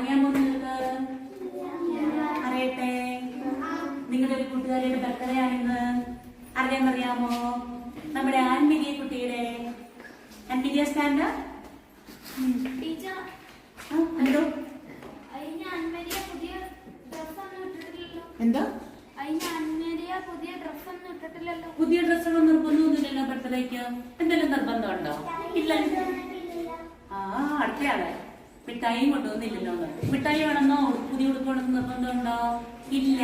അറിയാമോ നിങ്ങൾക്ക്? അറിയട്ടെ. നിങ്ങളുടെ ഒരു കൂട്ടുകാരിയുടെ ബർത്ത്ഡേ ആണെന്ന് അറിയാമോ? നമ്മുടെ ആൻമരിയ കുട്ടിയുടെ ആൻമരിയ സ്റ്റാൻഡ് എന്തോ എന്തോ പുതിയ ഡ്രസ്സുകൾ നിർബന്ധമൊന്നുമില്ലല്ലോ ബർത്ത്ഡേക്ക്. എന്തെങ്കിലും നിർബന്ധമുണ്ടോ? ഇല്ല. അടുത്തയാളെ മിഠായി കൊണ്ടുവന്നില്ലല്ലോ. മിഠായി വേണമെന്നോ പുതിയ ഉടുപ്പ് വേണമെന്ന് നിർബന്ധമുണ്ടോ? ഇല്ല.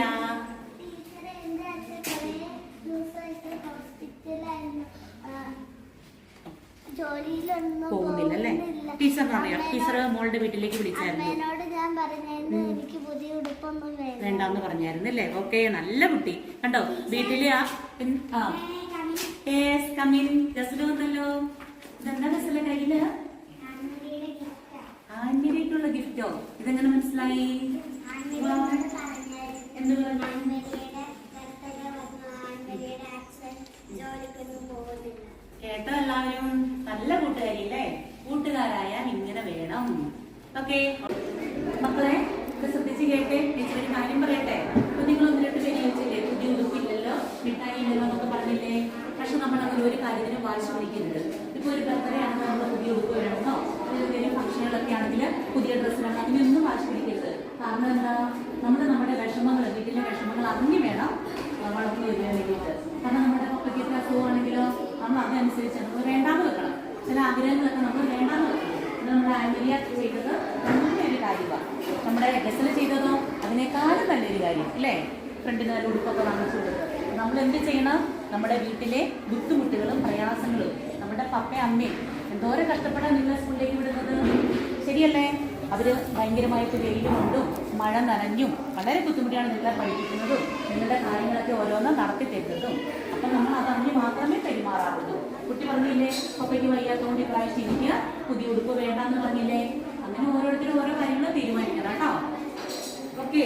പോകുന്നില്ലല്ലേ? ടീച്ചറിനറിയാം. ടീച്ചർ മോളുടെ വീട്ടിലേക്ക് വിളിച്ചായിരുന്നു. വേണ്ടാന്ന് പറഞ്ഞായിരുന്നു അല്ലേ? ഓക്കെ, നല്ല കുട്ടി. കണ്ടോ വീട്ടില് വന്നല്ലോ. ഇതെന്താ രസല്ലേ കയ്യില്? ആന്റിയിലേക്കുള്ള ഗിഫ്റ്റോ? ഇതെങ്ങനെ മനസ്സിലായി? എന്ത് പറഞ്ഞു? കേട്ടോ എല്ലാവരും? നല്ല കൂട്ടുകാരിയല്ലേ? കൂട്ടുകാരായാൽ ഇങ്ങനെ വേണം. ഓക്കെ മക്കളെ, ഇത് ശ്രദ്ധിച്ച് കേട്ടെ. ടീച്ചർ ഒരു കാര്യം പറയട്ടെ. അപ്പൊ നിങ്ങൾ ഒന്ന് രണ്ട് പേര് ചോദിച്ചില്ലേ പുതിയ ഉടുപ്പില്ലല്ലോ, മിഠായി ഇല്ലല്ലോ എന്നൊക്കെ പറഞ്ഞില്ലേ? പക്ഷെ നമ്മൾ അങ്ങനെ ഒരു കാര്യത്തിന് വാശി പിടിക്കരുത്. ഇപ്പൊ ഒരു ബർത്ത്ഡേ ആണെങ്കിൽ നമ്മൾ പുതിയ ഉടുപ്പ് വേണമെന്നോ, എന്തെങ്കിലും ഫംഗ്ഷനുകളൊക്കെ ആണെങ്കിൽ പുതിയ ഡ്രസ്സ് വേണം, അതിനൊന്നും വാശി പിടിക്കരുത്. കാരണം എന്താ, നമ്മുടെ വിഷമങ്ങൾ, വീട്ടിലെ വിഷമങ്ങൾ അറിഞ്ഞു വേണം വളർന്നു വരാൻ വേണ്ടിയിട്ട്. കാരണം നമ്മുടെ പറ്റിയൊക്കെ അസുഖമാണെങ്കിലോ നമ്മൾ അതനുസരിച്ച് നമ്മൾ വേണ്ടാന്ന് വെക്കണം. ചില ആഗ്രഹങ്ങളൊക്കെ നമ്മൾ വേണ്ടാന്ന് വെക്കണം. ഇത് നമ്മുടെ ആൻമരിയ ചെയ്തത് നല്ലൊരു കാര്യമാണ്. നമ്മുടെ ഗസൽ ചെയ്തതോ അതിനേക്കാളും നല്ലൊരു കാര്യം അല്ലേ? ഫ്രണ്ടിന് നല്ല ഉടുപ്പൊക്കെ വാങ്ങിച്ചു കൊടുക്കുക. നമ്മൾ എന്ത് ചെയ്യണം? നമ്മുടെ വീട്ടിലെ ബുദ്ധിമുട്ടുകളും പ്രയാസങ്ങളും നമ്മുടെ പപ്പയും അമ്മയും എന്തോരം കഷ്ടപ്പെടാൻ നിങ്ങളെ സ്കൂളിലേക്ക് വിടുന്നത്, ശരിയല്ലേ? അവർ ഭയങ്കരമായിട്ട് വെയിൽ കൊണ്ടും മഴ നനഞ്ഞും വളരെ ബുദ്ധിമുട്ടിയാണ് നിങ്ങളെ പഠിപ്പിക്കുന്നതും നിങ്ങളുടെ കാര്യങ്ങളൊക്കെ ഓരോന്നും നടത്തി തരുന്നതും. അപ്പം നമ്മൾ അതറിഞ്ഞ് മാത്രമേ പെരുമാറാറുള്ളൂ. കുട്ടി പറഞ്ഞില്ലേ പപ്പയ്ക്ക് വയ്യാത്തതുകൊണ്ട് ഇപ്രാവശ്യം എനിക്ക് പുതിയ ഉടുപ്പ് വേണ്ടാന്ന് പറഞ്ഞില്ലേ? അങ്ങനെ ഓരോരുത്തരും ഓരോ കാര്യങ്ങൾ തീരുമാനിക്കണം കേട്ടോ. ഓക്കെ.